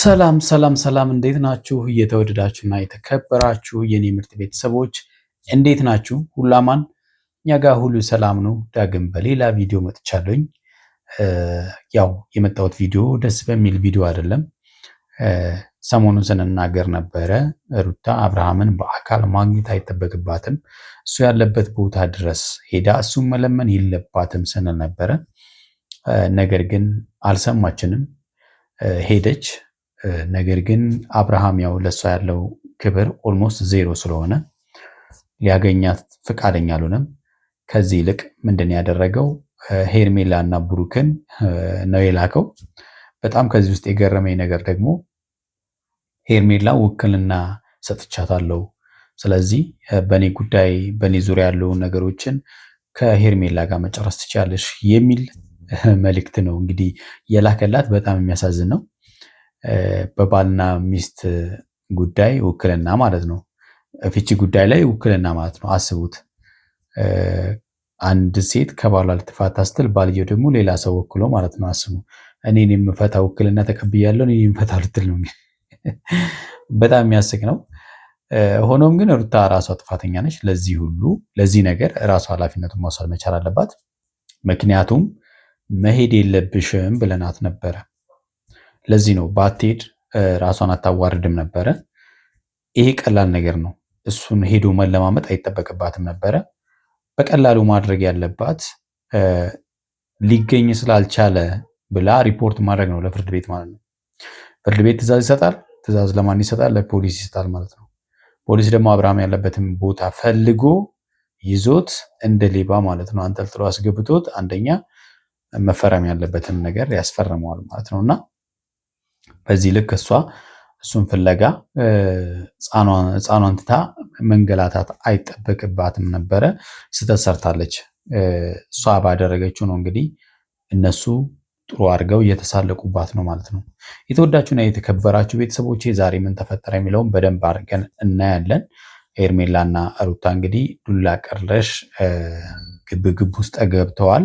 ሰላም ሰላም ሰላም እንዴት ናችሁ? እየተወደዳችሁና የተከበራችሁ የኔ ምርጥ ቤተሰቦች እንዴት ናችሁ? ሁሉ አማን? እኛ ጋር ሁሉ ሰላም ነው። ዳግም በሌላ ቪዲዮ መጥቻለሁኝ። ያው የመጣሁት ቪዲዮ ደስ በሚል ቪዲዮ አይደለም። ሰሞኑን ስንናገር ነበረ ሩታ አብርሃምን በአካል ማግኘት አይጠበቅባትም፣ እሱ ያለበት ቦታ ድረስ ሄዳ እሱን መለመን የለባትም ስንል ነበረ። ነገር ግን አልሰማችንም፣ ሄደች። ነገር ግን አብርሃም ያው ለሷ ያለው ክብር ኦልሞስት ዜሮ ስለሆነ ሊያገኛት ፍቃደኛ አልሆነም። ከዚህ ይልቅ ምንድን ያደረገው ሄርሜላ እና ብሩክን ነው የላከው። በጣም ከዚህ ውስጥ የገረመኝ ነገር ደግሞ ሄርሜላ ውክልና ሰጥቻታለሁ፣ ስለዚህ በኔ ጉዳይ በኔ ዙሪያ ያለው ነገሮችን ከሄርሜላ ጋር መጨረስ ትችላለሽ የሚል መልእክት ነው እንግዲህ የላከላት። በጣም የሚያሳዝን ነው። በባልና ሚስት ጉዳይ ውክልና ማለት ነው። ፍቺ ጉዳይ ላይ ውክልና ማለት ነው። አስቡት፣ አንድ ሴት ከባሏ ልትፋታ ስትል ባልየው ደግሞ ሌላ ሰው ወክሎ ማለት ነው። አስቡ፣ እኔን የምፈታ ውክልና ተቀብያለሁ፣ እኔን የምፈታ ልትል ነው። በጣም የሚያስቅ ነው። ሆኖም ግን ሩታ ራሷ ጥፋተኛ ነች። ለዚህ ነገር ራሷ ኃላፊነቱን መውሰድ መቻል አለባት። ምክንያቱም መሄድ የለብሽም ብለናት ነበረ። ለዚህ ነው ባትሄድ ራሷን አታዋርድም ነበረ። ይሄ ቀላል ነገር ነው። እሱን ሄዶ መለማመጥ አይጠበቅባትም ነበረ። በቀላሉ ማድረግ ያለባት ሊገኝ ስላልቻለ ብላ ሪፖርት ማድረግ ነው ለፍርድ ቤት ማለት ነው። ፍርድ ቤት ትዕዛዝ ይሰጣል። ትዕዛዝ ለማን ይሰጣል? ለፖሊስ ይሰጣል ማለት ነው። ፖሊስ ደግሞ አብርሃም ያለበትን ቦታ ፈልጎ ይዞት እንደ ሌባ ማለት ነው አንጠልጥሎ አስገብቶት አንደኛ መፈረም ያለበትን ነገር ያስፈርመዋል ማለት ነውና በዚህ ልክ እሱን ፍለጋ ሕፃኗን ትታ መንገላታት አይጠበቅባትም ነበረ። ስህተት ሰርታለች። እሷ ባደረገችው ነው እንግዲህ እነሱ ጥሩ አድርገው እየተሳለቁባት ነው ማለት ነው። የተወዳችሁና የተከበራችሁ ቤተሰቦቼ ዛሬ ምን ተፈጠረ የሚለውን በደንብ አድርገን እናያለን። ሄርሜላና ሩታ እንግዲህ ዱላ ቀረሽ ግብግብ ውስጥ ገብተዋል።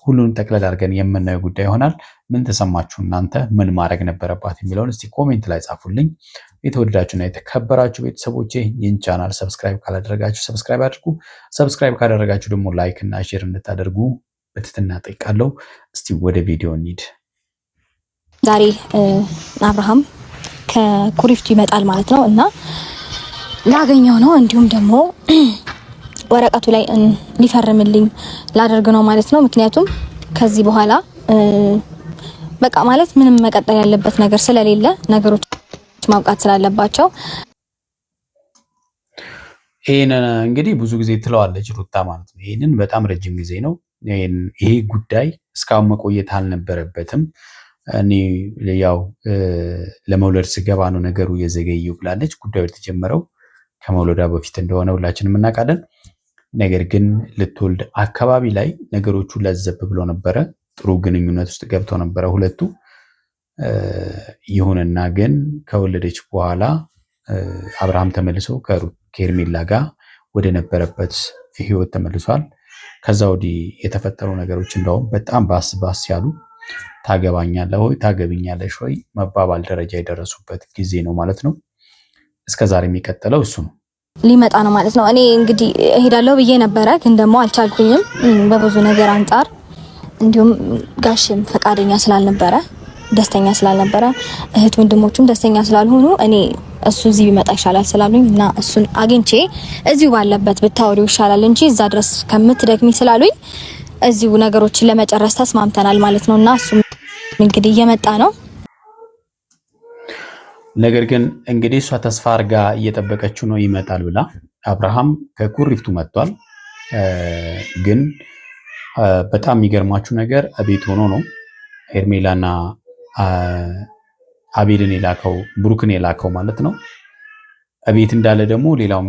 ሁሉን ጠቅለል አድርገን የምናየው ጉዳይ ይሆናል። ምን ተሰማችሁ እናንተ? ምን ማድረግ ነበረባት የሚለውን እስቲ ኮሜንት ላይ ጻፉልኝ። የተወደዳችሁና የተከበራችሁ ቤተሰቦቼ ይህን ቻናል ሰብስክራይብ ካላደረጋችሁ ሰብስክራይብ አድርጉ። ሰብስክራይብ ካደረጋችሁ ደግሞ ላይክ እና ሼር እንድታደርጉ በትህትና ጠይቃለሁ። እስቲ ወደ ቪዲዮ እንሂድ። ዛሬ አብርሃም ከኩሪፍቱ ይመጣል ማለት ነው እና ላገኘው ነው እንዲሁም ደግሞ ወረቀቱ ላይ ሊፈርምልኝ ላደርግ ነው ማለት ነው። ምክንያቱም ከዚህ በኋላ በቃ ማለት ምንም መቀጠል ያለበት ነገር ስለሌለ ነገሮች ማብቃት ስላለባቸው ይሄን እንግዲህ ብዙ ጊዜ ትለዋለች ሩታ ማለት ነው። ይሄንን በጣም ረጅም ጊዜ ነው። ይሄ ጉዳይ እስካሁን መቆየት አልነበረበትም። እኔ ያው ለመውለድ ስገባ ነው ነገሩ የዘገየው ብላለች። ጉዳዩ የተጀመረው ከመውለዷ በፊት እንደሆነ ሁላችንም እናውቃለን። ነገር ግን ልትወልድ አካባቢ ላይ ነገሮቹ ለዘብ ብሎ ነበረ። ጥሩ ግንኙነት ውስጥ ገብተው ነበረ ሁለቱ። ይሁንና ግን ከወለደች በኋላ አብርሃም ተመልሶ ከሄርሜላ ጋር ወደ ነበረበት ህይወት ተመልሷል። ከዛ ወዲህ የተፈጠሩ ነገሮች እንደውም በጣም ባስ ያሉ ታገባኛለህ ወይ ታገብኛለሽ ወይ መባባል ደረጃ የደረሱበት ጊዜ ነው ማለት ነው። እስከዛሬ የሚቀጥለው እሱ ነው። ሊመጣ ነው ማለት ነው። እኔ እንግዲህ እሄዳለሁ ብዬ ነበረ፣ ግን ደግሞ አልቻልኩኝም በብዙ ነገር አንጻር። እንዲሁም ጋሽም ፈቃደኛ ስላልነበረ ደስተኛ ስላልነበረ እህት ወንድሞቹም ደስተኛ ስላልሆኑ እኔ እሱ እዚህ ቢመጣ ይሻላል ስላሉኝ እና እሱን አግኝቼ እዚሁ ባለበት ብታወሪው ይሻላል እንጂ እዛ ድረስ ከምትደግሚ ስላሉኝ እዚሁ ነገሮችን ለመጨረስ ተስማምተናል ማለት ነውና እሱ እንግዲህ እየመጣ ነው። ነገር ግን እንግዲህ እሷ ተስፋ አድርጋ እየጠበቀችው ነው ይመጣል ብላ። አብርሃም ከኩሪፍቱ መጥቷል። ግን በጣም የሚገርማችሁ ነገር እቤት ሆኖ ነው ሄርሜላና አቤልን የላከው ብሩክን የላከው ማለት ነው። እቤት እንዳለ ደግሞ ሌላው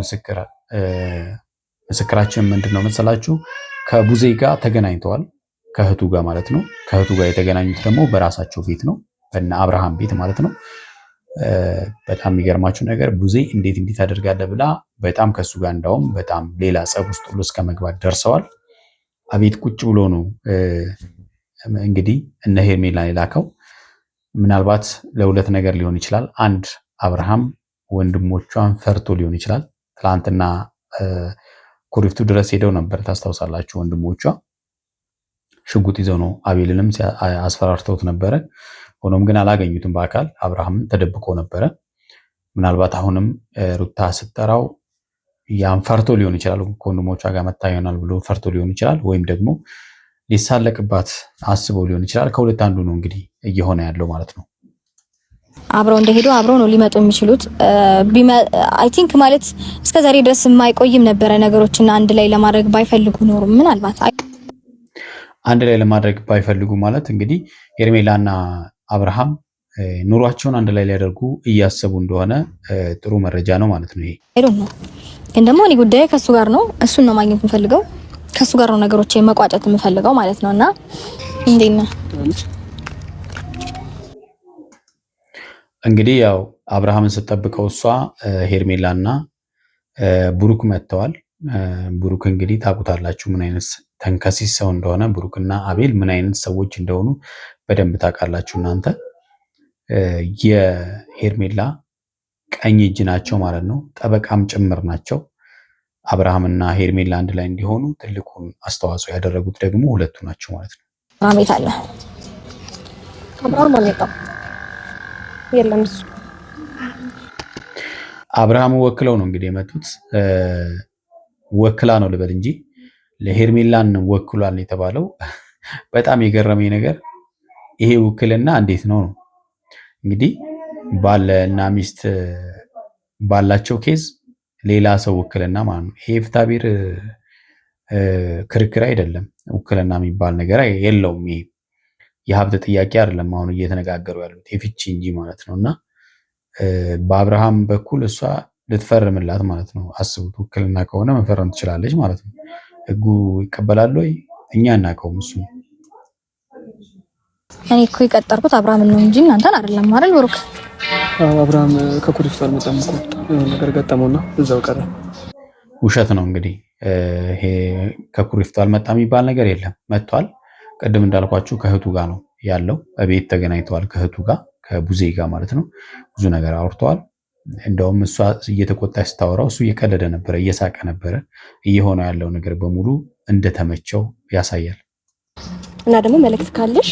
ምስክራችን ምንድን ነው መሰላችሁ? ከቡዜ ጋር ተገናኝተዋል፣ ከእህቱ ጋር ማለት ነው። ከእህቱ ጋር የተገናኙት ደግሞ በራሳቸው ቤት ነው፣ በእነ አብርሃም ቤት ማለት ነው። በጣም የሚገርማችሁ ነገር ቡዜ እንዴት ታደርጋለህ ብላ በጣም ከሱ ጋር እንዳውም በጣም ሌላ ጸብ ውስጥ ሁሉ እስከ መግባት ደርሰዋል። አቤት ቁጭ ብሎ ነው እንግዲህ እነ ሄርሜላ የላከው። ምናልባት ለሁለት ነገር ሊሆን ይችላል። አንድ አብርሃም ወንድሞቿን ፈርቶ ሊሆን ይችላል። ትላንትና ኩሪፍቱ ድረስ ሄደው ነበር ታስታውሳላችሁ። ወንድሞቿ ሽጉጥ ይዘው ነው አቤልንም አስፈራርተውት ነበረ። ሆኖም ግን አላገኙትም በአካል አብርሃምን ተደብቆ ነበረ። ምናልባት አሁንም ሩታ ስትጠራው ያን ፈርቶ ሊሆን ይችላል። ከወንድሞቿ ጋር መታ ይሆናል ብሎ ፈርቶ ሊሆን ይችላል። ወይም ደግሞ ሊሳለቅባት አስበው ሊሆን ይችላል። ከሁለት አንዱ ነው እንግዲህ እየሆነ ያለው ማለት ነው። አብረው እንደሄዱ አብረው ነው ሊመጡ የሚችሉት። አይ ቲንክ ማለት እስከዛሬ ድረስ የማይቆይም ነበረ ነገሮችን አንድ ላይ ለማድረግ ባይፈልጉ ኖሩ ምናልባት አንድ ላይ ለማድረግ ባይፈልጉ ማለት እንግዲህ ሄርሜላና አብርሃም ኑሯቸውን አንድ ላይ ሊያደርጉ እያሰቡ እንደሆነ ጥሩ መረጃ ነው ማለት ነው። ይሄ ግን ደግሞ እኔ ጉዳይ ከሱ ጋር ነው፣ እሱን ነው ማግኘት የምፈልገው፣ ከሱ ጋር ነው ነገሮችን መቋጨት የምፈልገው ማለት ነውና እንዴት ነው እንግዲህ ያው አብርሃምን ስትጠብቀው እሷ ሄርሜላና ብሩክ መጥተዋል። ብሩክ እንግዲህ ታውቁታላችሁ ምን አይነት ተንከሲስ ሰው እንደሆነ፣ ብሩክና አቤል ምን አይነት ሰዎች እንደሆኑ በደንብ ታውቃላችሁ እናንተ። የሄርሜላ ቀኝ እጅ ናቸው ማለት ነው፣ ጠበቃም ጭምር ናቸው። አብርሃምና ሄርሜላ አንድ ላይ እንዲሆኑ ትልቁን አስተዋጽኦ ያደረጉት ደግሞ ሁለቱ ናቸው ማለት ነው። አቤት አለ አብርሃም አልመጣም የለም እሱ አብርሃም ወክለው ነው እንግዲህ የመጡት። ወክላ ነው ልበል እንጂ ለሄርሜላን ወክሏል የተባለው። በጣም የገረመኝ ነገር ይሄ ውክልና እንዴት ነው ነው እንግዲህ ባልና ሚስት ባላቸው ኬዝ ሌላ ሰው ውክልና ማለት ነው። ይሄ ፍትሐብሔር ክርክር አይደለም። ውክልና የሚባል ነገር የለውም። ይሄ የሀብት ጥያቄ አይደለም። አሁን እየተነጋገሩ ያሉት የፍቺ እንጂ ማለት ነው። እና በአብርሃም በኩል እሷ ልትፈርምላት ማለት ነው። አስቡት፣ ውክልና ከሆነ መፈረም ትችላለች ማለት ነው። ህጉ ይቀበላል ወይ? እኛ እናውቀውም። እሱ እኔ እኮ የቀጠርኩት አብርሃም ነው እንጂ እናንተን አይደለም አይደል ብሩክ? አብርሃም ከኩሪፍቱ አልመጣም እኮ ነገር ገጠመውና እዛው ቀረ። ውሸት ነው እንግዲህ። ይሄ ከኩሪፍቱ አልመጣም የሚባል ነገር የለም። መጥቷል። ቅድም እንዳልኳችሁ ከእህቱ ጋር ነው ያለው። እቤት ተገናኝተዋል ከእህቱ ጋር ከቡዜ ጋር ማለት ነው። ብዙ ነገር አውርተዋል። እንደውም እሷ እየተቆጣች ስታወራው እሱ እየቀለደ ነበረ፣ እየሳቀ ነበረ። እየሆነ ያለው ነገር በሙሉ እንደተመቸው ያሳያል። እና ደግሞ መልእክት ካለሽ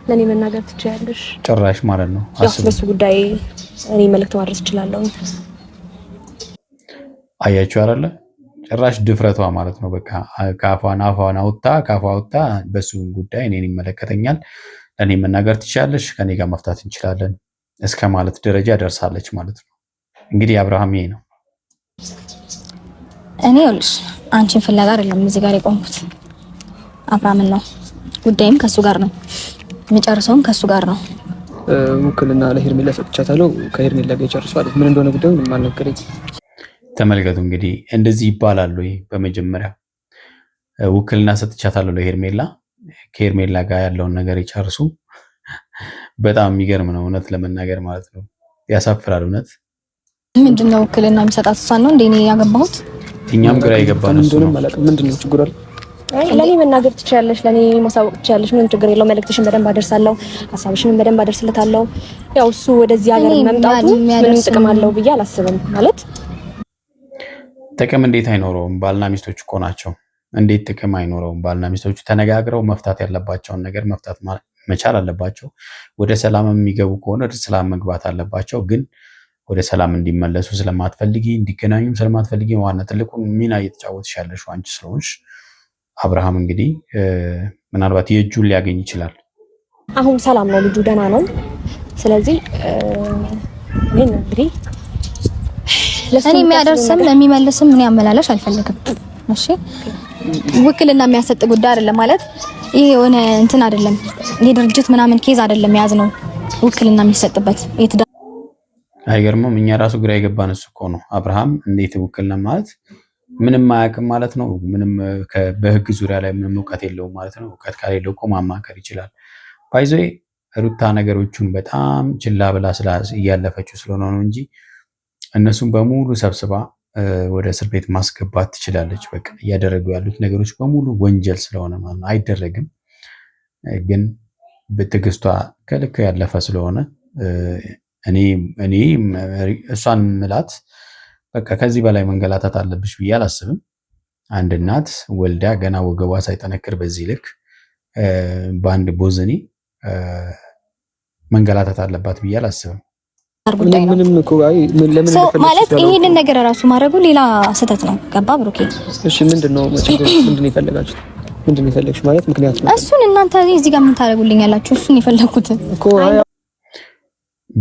ለኔ መናገር ትችያለሽ። ጭራሽ ማለት ነው በሱ ጉዳይ እኔ መልእክት ማድረስ እችላለሁ። አያችሁ አይደለ? ጭራሽ ድፍረቷ ማለት ነው። በቃ ካፏን አውጥታ በሱ ጉዳይ እኔን ይመለከተኛል፣ ለኔ መናገር ትችያለሽ፣ ከኔ ጋር መፍታት እንችላለን እስከ ማለት ደረጃ ደርሳለች ማለት ነው። እንግዲህ አብርሃም ይሄ ነው። እኔ ይኸውልሽ አንቺን ፍለጋ አይደለም እዚህ ጋር የቆምኩት፣ አብርሃምን ነው። ጉዳይም ከሱ ጋር ነው፣ የሚጨርሰውም ከሱ ጋር ነው። ውክልና ለሄርሜላ ሰጥቻታለሁ፣ ከሄርሜላ ጋር ይጨርሷል። ምን እንደሆነ ጉዳዩ ምንም አልነገረኝ። ተመልከቱ እንግዲህ እንደዚህ ይባላል ወይ? በመጀመሪያ ውክልና ሰጥቻታለሁ ለሄርሜላ፣ ከሄርሜላ ጋር ያለውን ነገር ይጨርሱ። በጣም የሚገርም ነው እውነት ለመናገር ማለት ነው። ያሳፍራል እውነት። ምንድነው ውክልና የሚሰጣት እሷን ነው እንዴ? እኔ ያገባሁት እኛም ግራ የገባን እሱ ነው። ምንድነው ችግር አለ? ለኔ መናገር ትችያለሽ፣ ለኔ ማሳወቅ ትችያለሽ። ምንም ችግር የለው። መልእክትሽን በደንብ አደርሳለሁ፣ ሐሳብሽን በደንብ አደርስለታለሁ። ያው እሱ ወደዚህ ሀገር መምጣቱ ምንም ጥቅም አለው ብዬ አላስብም። ማለት ጥቅም እንዴት አይኖረውም? ባልና ሚስቶች እኮ ናቸው። እንዴት ጥቅም አይኖረውም? ባልና ሚስቶቹ ተነጋግረው መፍታት ያለባቸውን ነገር መፍታት መቻል አለባቸው። ወደ ሰላም የሚገቡ ከሆነ ወደ ሰላም መግባት አለባቸው። ግን ወደ ሰላም እንዲመለሱ ስለማትፈልጊ፣ እንዲገናኙም ስለማትፈልጊ ዋና ትልቁን ሚና እየተጫወትሽ ያለሽው አንቺ ስለሆንሽ አብርሃም እንግዲህ ምናልባት የእጁን ሊያገኝ ይችላል። አሁን ሰላም ነው፣ ልጁ ደህና ነው። ስለዚህ እኔ እንግዲህ ለኔ የሚያደርስም የሚመልስም ምን ያመላለሽ አልፈልግም። እሺ ውክልና የሚያሰጥ ጉዳይ አይደለም ማለት ይሄ የሆነ እንትን አይደለም፣ የድርጅት ምናምን ኬዝ አይደለም ያዝ ነው ውክልና የሚሰጥበት። አይገርምም? እኛ ራሱ ግራ የገባን እሱ እኮ ነው። አብርሃም እንዴት ውክልና ማለት ምንም አያውቅም ማለት ነው። ምንም በህግ ዙሪያ ላይ ምንም እውቀት የለውም ማለት ነው። እውቀት ከሌለው እኮ ማማከር ይችላል። ባይዞ ሩታ ነገሮቹን በጣም ችላ ብላ እያለፈችው ስለሆነ ነው እንጂ እነሱም በሙሉ ሰብስባ ወደ እስር ቤት ማስገባት ትችላለች። በቃ እያደረጉ ያሉት ነገሮች በሙሉ ወንጀል ስለሆነ ማለት ነው። አይደረግም። ግን በትዕግስቷ ከልክ ያለፈ ስለሆነ እኔ እሷን ምላት በቃ ከዚህ በላይ መንገላታት አለብሽ ብዬ አላስብም። አንድ እናት ወልዳ ገና ወገቧ ሳይጠነክር በዚህ ልክ በአንድ ቦዘኔ መንገላታት አለባት ብዬ አላስብም። ምንም እኮ ለምን ማለት ይሄንን ነገር ራሱ ማድረጉ ሌላ ስህተት ነው። ገባ ብሩኬ? እሺ ምንድነው የፈለጋችሁት? ምንድነው የፈለግሽ ማለት ምክንያት ነው? እሱን እናንተ እዚህ ጋር ምን ታደርጉልኝ ያላችሁ? እሱን የፈለኩት እኮ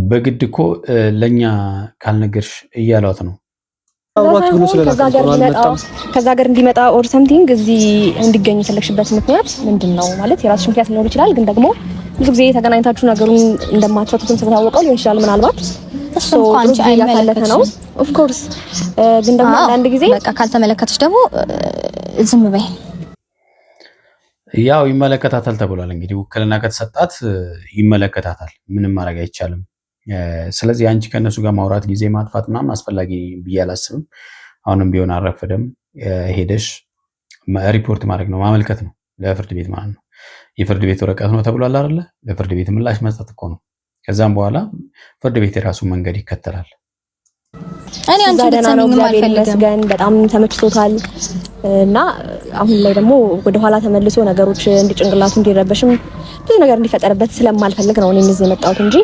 በግድ እኮ ለኛ ካልነገርሽ እያሏት ነው። ከዛ ሀገር እንዲመጣ ኦር ሰምቲንግ እዚህ እንዲገኝ የፈለግሽበት ምክንያት ምንድነው? ማለት የራስሽ ምክንያት ሊኖር ይችላል፣ ግን ደግሞ ብዙ ጊዜ ተገናኝታችሁ ነገሩን እንደማትፈቱትም ስለታወቀው ሊሆን ይችላል። ምናልባት እሱ አንቺ ያሳለፈ ነው ኦፍ ኮርስ። ግን ደግሞ አንድ ጊዜ በቃ ካልተመለከተሽ ደግሞ ዝም በይ። ያው ይመለከታታል ተብሏል። እንግዲህ ውክልና ከተሰጣት ይመለከታታል፣ ምንም ማድረግ አይቻልም። ስለዚህ አንቺ ከነሱ ጋር ማውራት ጊዜ ማጥፋት ምናምን አስፈላጊ ብዬ አላስብም። አሁንም ቢሆን አረፈደም ሄደሽ ሪፖርት ማድረግ ነው፣ ማመልከት ነው ለፍርድ ቤት ማለት ነው። የፍርድ ቤት ወረቀት ነው ተብሏል አይደለ? ለፍርድ ቤት ምላሽ መስጠት እኮ ነው። ከዛም በኋላ ፍርድ ቤት የራሱ መንገድ ይከተላል። እኔ አንቺ ልትሰሚኝ አልፈልግም። በጣም ተመችቶታል እና አሁን ላይ ደግሞ ወደ ኋላ ተመልሶ ነገሮች እንዲጭንቅላቱ እንዲረበሽም ብዙ ነገር እንዲፈጠርበት ስለማልፈልግ ነው እኔ እዚህ የመጣሁት እንጂ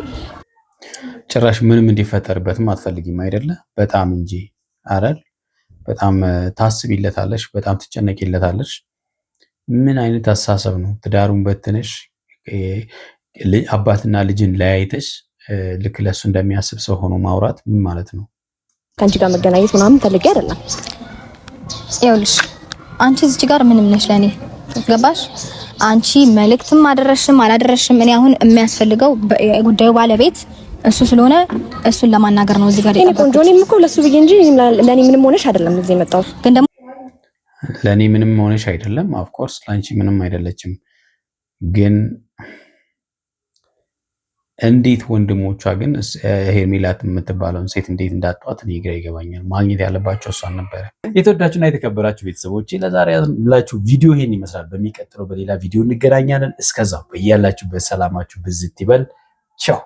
ጭራሽ ምንም እንዲፈጠርበትም አትፈልጊም አይደለ? በጣም እንጂ አረል በጣም ታስቢለታለሽ፣ በጣም ትጨነቂለታለሽ። ምን አይነት አስተሳሰብ ነው? ትዳሩን በትነሽ አባትና ልጅን ለያይተሽ ልክ ለሱ እንደሚያስብ ሰው ሆኖ ማውራት ምን ማለት ነው? ከአንቺ ጋር መገናኘት ምናምን ፈልጌ አይደለም። ይኸውልሽ አንቺ እዚህ ጋር ምንም ነሽ ለኔ ገባሽ? አንቺ መልእክትም አደረሽም አላደረሽም እኔ አሁን የሚያስፈልገው የጉዳዩ ባለቤት እሱ ስለሆነ እሱን ለማናገር ነው እዚህ ጋር እኔ ቆንጆ ነኝ እኮ ለሱ ብዬ እንጂ ለኔ ምንም ሆነሽ አይደለም እዚህ የመጣሁት። ግን ደግሞ ለኔ ምንም ሆነሽ አይደለም። ኦፍ ኮርስ ላንቺ ምንም አይደለችም። ግን እንዴት ወንድሞቿ ግን ሄርሜላት የምትባለውን ሴት እንዴት እንዳጧት እኔ ግራ ይገባኛል። ማግኘት ያለባቸው እሷን ነበረ። የተወዳችሁና የተከበራችሁ ቤተሰቦቼ ለዛሬ ያላችሁ ቪዲዮ ይሄን ይመስላል። በሚቀጥለው በሌላ ቪዲዮ እንገናኛለን። እስከዛው በያላችሁበት ሰላማችሁ ብዝት ይበል። ቻው